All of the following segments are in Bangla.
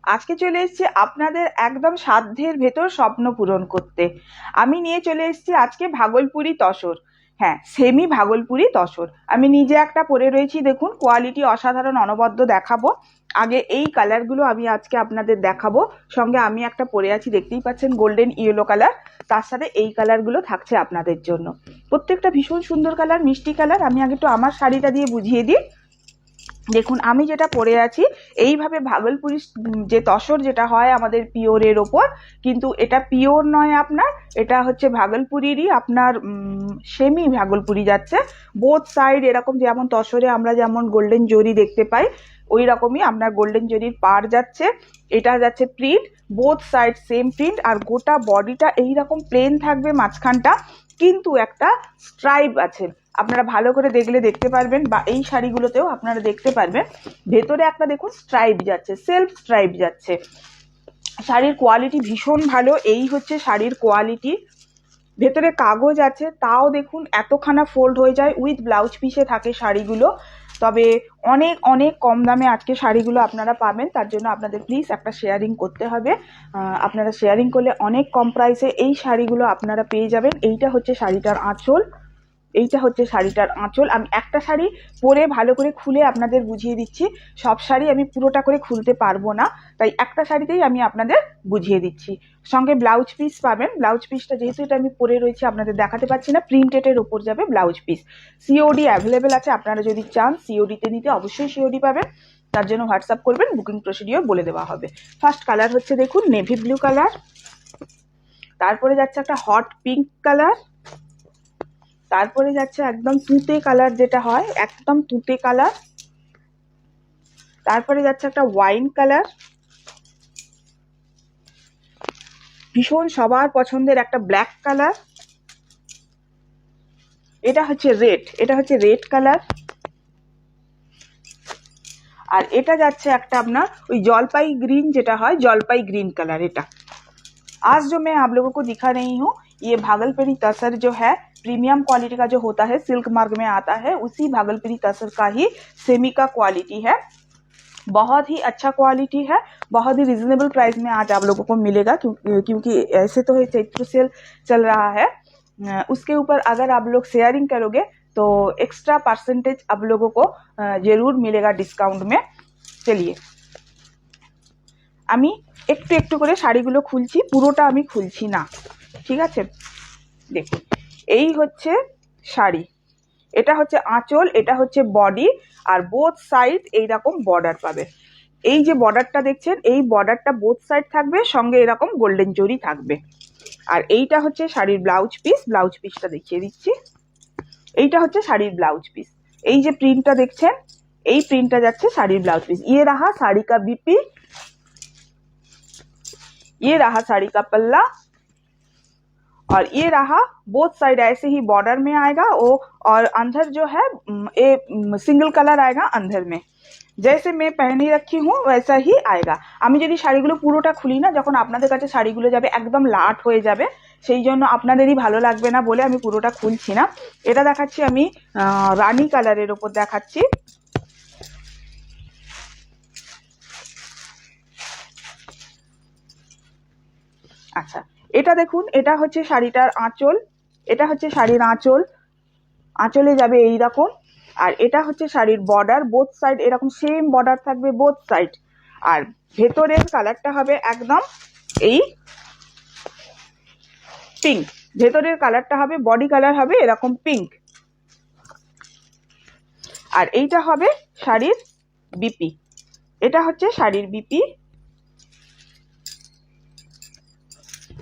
আজকে চলে এসেছি আপনাদের একদম সাধ্যের ভেতর স্বপ্ন পূরণ করতে। আমি নিয়ে চলে এসেছি আজকে ভাগলপুরি তসর। হ্যাঁ, সেমি ভাগলপুরি তসর। আমি নিজে একটা পরে রয়েছি, দেখুন কোয়ালিটি অসাধারণ, অনবদ্য দেখাবো। আগে এই কালারগুলো আমি আজকে আপনাদের দেখাবো। সঙ্গে আমি একটা পরে আছি, দেখতেই পাচ্ছেন, গোল্ডেন ইয়েলো কালার। তার সাথে এই কালারগুলো থাকছে আপনাদের জন্য। প্রত্যেকটা ভীষণ সুন্দর কালার, মিষ্টি কালার। আমি আগে একটু আমার শাড়িটা দিয়ে বুঝিয়ে দিই। দেখুন আমি যেটা পরে আছি, এইভাবে ভাগলপুরি যে তসর যেটা হয় আমাদের পিওরের ওপর, কিন্তু এটা পিওর নয় আপনার, এটা হচ্ছে ভাগলপুরিরই আপনার সেমি ভাগলপুরি যাচ্ছে। বোথ সাইড এরকম, যেমন তসরে আমরা যেমন গোল্ডেন জরি দেখতে পাই, ওই রকমই আপনার গোল্ডেন জরির পার যাচ্ছে। এটা যাচ্ছে print, both side same print. আর গোটা বডিটা এইরকম প্লেন থাকবে, মাঝখানটা কিন্তু একটা স্ট্রাইপ আছে। আপনারা ভালো করে দেখলে দেখতে পারবেন, বা এই শাড়িগুলোতেও আপনারা দেখতে পারবেন ভেতরে একটা দেখুন স্ট্রাইপ যাচ্ছে, সেলফ স্ট্রাইপ যাচ্ছে। শাড়ির কোয়ালিটি ভীষণ ভালো। এই হচ্ছে শাড়ির কোয়ালিটি। ভেতরে কাগজ আছে, তাও দেখুন এতখানা ফোল্ড হয়ে যায়। উইথ ব্লাউজ পিসে থাকে শাড়িগুলো। তবে অনেক অনেক কম দামে আজকে শাড়িগুলো আপনারা পাবেন। তার জন্য আপনাদের প্লিজ একটা শেয়ারিং করতে হবে। আপনারা শেয়ারিং করলে অনেক কম প্রাইসে এই শাড়িগুলো আপনারা পেয়ে যাবেন। এইটা হচ্ছে শাড়িটার আঁচল। এইটা হচ্ছে শাড়িটার আঁচল। আমি একটা শাড়ি পরে ভালো করে খুলে আপনাদের বুঝিয়ে দিচ্ছি। সব শাড়ি আমি পুরোটা করে খুলতে পারবো না, তাই একটা শাড়িতেই আমি আপনাদের বুঝিয়ে দিচ্ছি। সঙ্গে ব্লাউজ পিস পাবেন। ব্লাউজ পিসটা যেহেতু এটা আমি পরে রয়েছি আপনাদের দেখাতে পাচ্ছি না, প্রিন্টেডের ওপর যাবে ব্লাউজ পিস। সিওডি অ্যাভেলেবেল আছে, আপনারা যদি চান সিওডিতে নিতে অবশ্যই সিওডি পাবেন। তার জন্য হোয়াটসঅ্যাপ করবেন, বুকিং প্রসিডিওর বলে দেওয়া হবে। ফার্স্ট কালার হচ্ছে দেখুন নেভি ব্লু কালার, তারপরে যাচ্ছে একটা হট পিঙ্ক কালার, তারপরে যাচ্ছে একদম তুতে কালার, যেটা হয় একদম তুতে কালার, তারপরে যাচ্ছে একটা ওয়াইন কালার, ভীষণ সবার পছন্দের একটা ব্ল্যাক কালার, এটা হচ্ছে রেড, এটা হচ্ছে রেড কালার, আর এটা যাচ্ছে একটা আপনার ওই জলপাই গ্রিন, যেটা হয় জলপাই গ্रीन कलर। এটা आज जो मैं आप लोगों को दिखा रही हूँ, ये भागलपुरी तसर जो है प्रीमियम क्वालिटी का जो होता है, सिल्क मार्क में आता है, उसी भागलपुरी तसर का ही सेमी का क्वालिटी है। बहुत ही अच्छा क्वालिटी है, बहुत ही रिजनेबल प्राइस में आज आप लोगों को मिलेगा। क्योंकि ऐसे तो चैत्र सेल चल रहा है, उसके ऊपर अगर आप लोग शेयरिंग करोगे तो एक्स्ट्रा परसेंटेज आप लोगों को जरूर मिलेगा डिस्काउंट में। चलिए আমি একটু একটু করে শাড়িগুলো খুলছি, পুরোটা আমি খুলছি না, ঠিক আছে? দেখুন এই হচ্ছে শাড়ি, এটা হচ্ছে আঁচল, এটা হচ্ছে বডি, আর বোথ সাইড এইরকম বর্ডার পাবে। এই যে বর্ডারটা দেখছেন, এই বর্ডারটা বোথ সাইড থাকবে, সঙ্গে এরকম গোল্ডেন জরি থাকবে। আর এইটা হচ্ছে শাড়ির ব্লাউজ পিস। ব্লাউজ পিসটা দেখিয়ে দিচ্ছি। এইটা হচ্ছে শাড়ির ব্লাউজ পিস। এই যে প্রিন্টটা দেখছেন, এই প্রিন্টটা যাচ্ছে শাড়ির ব্লাউজ পিস। ये रहा साड़ी का बीपी, ये रहा साड़ी का पल्ला, और ये रहा बोथ साइड ऐसे ही बॉर्डर में आएगा वो। और अंदर जो है ये सिंगल कलर आएगा अंदर में, जैसे मैं पहनी रखी हूँ वैसा ही आएगा। আমি যদি শাড়িগুলো পুরোটা খুলি না, যখন আপনাদের কাছে শাড়িগুলো যাবে একদম লাট হয়ে যাবে, সেই জন্য আপনাদেরই ভালো লাগবে না বলে আমি পুরোটা খুলছি না। এটা দেখাচ্ছি আমি রানী কালারের ওপর দেখাচ্ছি। আচ্ছা, এটা দেখুন, এটা হচ্ছে শাড়িটার আঁচল, এটা হচ্ছে শাড়ির আঁচল। আঁচলে যাবে এই রকম। আর এটা হচ্ছে শাড়ির বর্ডার, বোথ সাইড এরকম সেম বর্ডার থাকবে বোথ সাইড। আর ভেতরের কালারটা হবে একদম এই পিঙ্ক, ভেতরের কালারটা হবে, বডি কালার হবে এরকম পিঙ্ক। আর এইটা হবে শাড়ির বিপি, এটা হচ্ছে শাড়ির বিপি।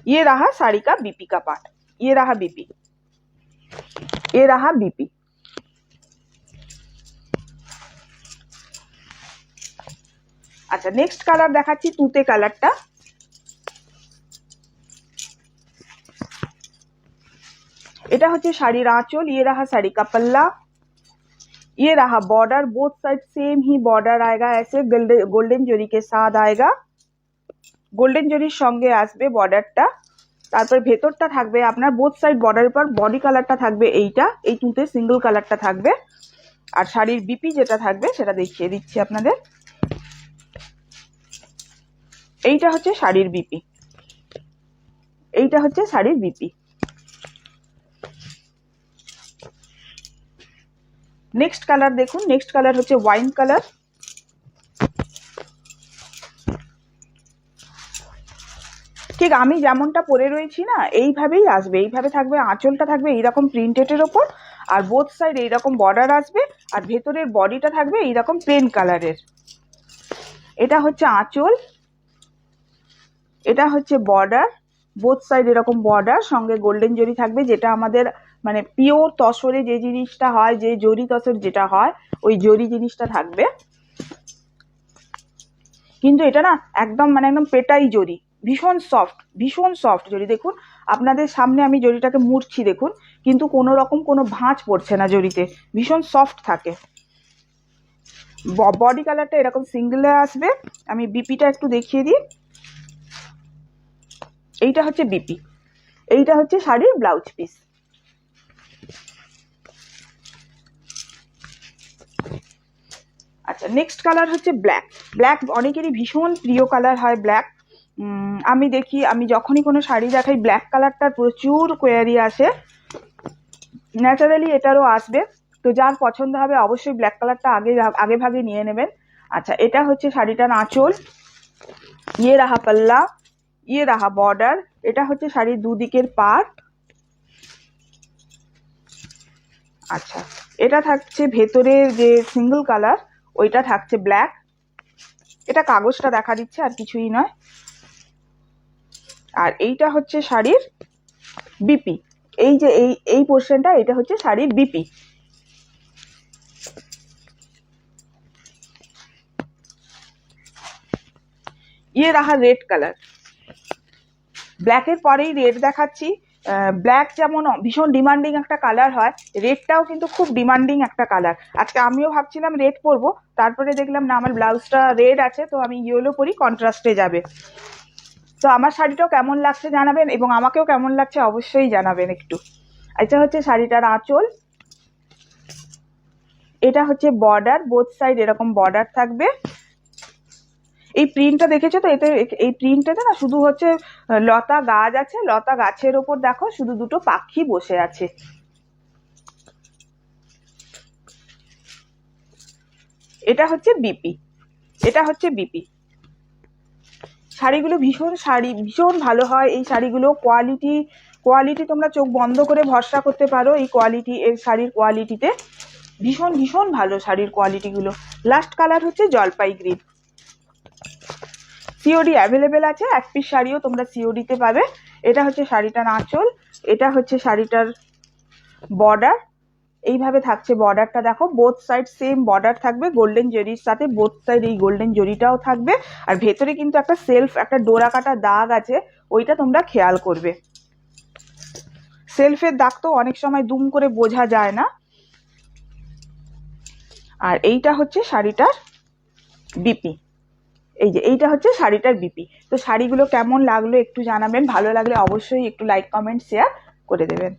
ये रहा साड़ी का बीपी का पार्ट, ये रहा बीपी, ये रहा बीपी। আচ্ছা, নেক্সট কালার দেখাচ্ছি তুতে কালারটা। এটা হচ্ছে শাড়ির আঁচল, ये रहा साड़ी का पल्ला, ये रहा बॉर्डर, बोथ साइड सेम ही बॉर्डर आएगा, ऐसे गोल्डन जरी के साथ आएगा, গোল্ডেন জরির সঙ্গে আসবে বর্ডারটা। তারপর ভেতরটা থাকবে আপনার বোথ সাইড বর্ডারের পর বডি কালারটা থাকবে এইটা, এই তুতে সিঙ্গেল কালারটা থাকবে। আর শাড়ির বিপি যেটা থাকবে সেটা দেখিয়ে দিচ্ছি আপনাদের। এইটা হচ্ছে শাড়ির বিপি, এইটা হচ্ছে শাড়ির বিপি। নেক্সট কালার দেখুন, নেক্সট কালার হচ্ছে ওয়াইন কালার। ঠিক আমি যেমনটা পরে রয়েছি না এইভাবেই আসবে, এইভাবে থাকবে, আঁচলটা থাকবে এইরকম প্রিন্টেডের ওপর, আর বোথ সাইড এইরকম বর্ডার আসবে, আর ভেতরের বডিটা থাকবে এইরকম প্লেন কালারের। এটা হচ্ছে আঁচল, এটা হচ্ছে বর্ডার, বোথ সাইড এরকম বর্ডার, সঙ্গে গোল্ডেন জরি থাকবে, যেটা আমাদের মানে পিওর তসরে যে জিনিসটা হয়, যে জরি তসর যেটা হয় ওই জরি জিনিসটা থাকবে। কিন্তু এটা না একদম মানে একদম পেটাই জরি, ভীষণ সফট, ভীষণ সফট জরি। দেখুন আপনাদের সামনে আমি জরিটাকে মুড়ছি দেখুন, কিন্তু কোনো রকম কোনো ভাঁজ পড়ছে না জরিতে, ভীষণ সফট থাকে। বডি কালারটা এরকম সিঙ্গেলে আসবে। আমি বিপিটা একটু দেখিয়ে দিই। এইটা হচ্ছে বিপি, এইটা হচ্ছে শাড়ির ব্লাউজ পিস। আচ্ছা নেক্সট কালার হচ্ছে ব্ল্যাক। ব্ল্যাক অনেকেরই ভীষণ প্রিয় কালার হয় ব্ল্যাক। আমি দেখি, আমি যখনই কোনো শাড়ি দেখাই ব্ল্যাক কালারটার প্রচুর কোয়ারি আসে, ন্যাচারালি এটারও আসবে। তো যার পছন্দ হবে অবশ্যই ব্ল্যাক কালারটা আগে ভাগে নিয়ে নেবেন। আচ্ছা এটা হচ্ছে শাড়িটার আঁচল, ইয়ে রাহা পাল্লা, ইয়ে রাহা বর্ডার, এটা হচ্ছে শাড়ির দুদিকের পাড়। আচ্ছা এটা থাকছে ভেতরের যে সিঙ্গেল কালার ওইটা থাকছে ব্ল্যাক, এটা কাগজটা দেখা দিচ্ছে আর কিছুই নয়। আর এইটা হচ্ছে শাড়ির বিপি, এই যে এই পোর্শনটা এটা হচ্ছে শাড়ির বিপি। ইয়ে রাহা রেড কালার, ব্ল্যাকের পরেই রেড দেখাচ্ছি। ব্ল্যাক যেমন ভীষণ ডিমান্ডিং একটা কালার হয়, রেডটাও কিন্তু খুব ডিমান্ডিং একটা কালার। আজকে আমিও ভাবছিলাম রেড পরবো, তারপরে দেখলাম না আমার ব্লাউজটা রেড আছে, তো আমি ইয়েলো পরি, কন্ট্রাস্টে যাবে। তো আমার শাড়িটাও কেমন লাগছে জানাবেন, এবং আমাকেও কেমন লাগছে অবশ্যই জানাবেন একটু। এটা হচ্ছে শাড়িটার আঁচল, এটা হচ্ছে বর্ডার, বোথ সাইড এরকম বর্ডার থাকবে। এই প্রিন্টটা দেখেছো তো, এতে এই প্রিন্টটাতে না শুধু হচ্ছে লতা গাছ আছে, লতা গাছের ওপর দেখো শুধু দুটো পাখি বসে আছে। এটা হচ্ছে বিপি, এটা হচ্ছে বিপি। শাড়িগুলো ভীষণ ভালো হয় এই শাড়িগুলো। কোয়ালিটি তোমরা চোখ বন্ধ করে ভরসা করতে পারো এই কোয়ালিটি, এই শাড়ির কোয়ালিটিতে ভীষণ ভীষণ ভালো শাড়ির কোয়ালিটিগুলো। লাস্ট কালার হচ্ছে জলপাই গ্রিন। সিওডি অ্যাভেলেবেল আছে, এক পিস শাড়িও তোমরা সিওডিতে পাবে। এটা হচ্ছে শাড়িটার আঁচল, এটা হচ্ছে শাড়িটার বর্ডার, এইভাবে থাকছে বর্ডারটা দেখো, বোথ সাইড সেম বর্ডার থাকবে গোল্ডেন জরির সাথে, বোথ সাইড এই গোল্ডেন জরিটাও থাকবে। আর ভেতরে কিন্তু একটা সেলফ, একটা ডোরা কাটা দাগ আছে, ওইটা তোমরা খেয়াল করবে। সেলফের দাগ তো অনেক সময় দুম করে বোঝা যায় না। আর এইটা হচ্ছে শাড়িটার বিপি, এই যে এইটা হচ্ছে শাড়িটার বিপি। তো শাড়িগুলো কেমন লাগলো একটু জানাবেন, ভালো লাগলে অবশ্যই একটু লাইক কমেন্ট শেয়ার করে দেবেন।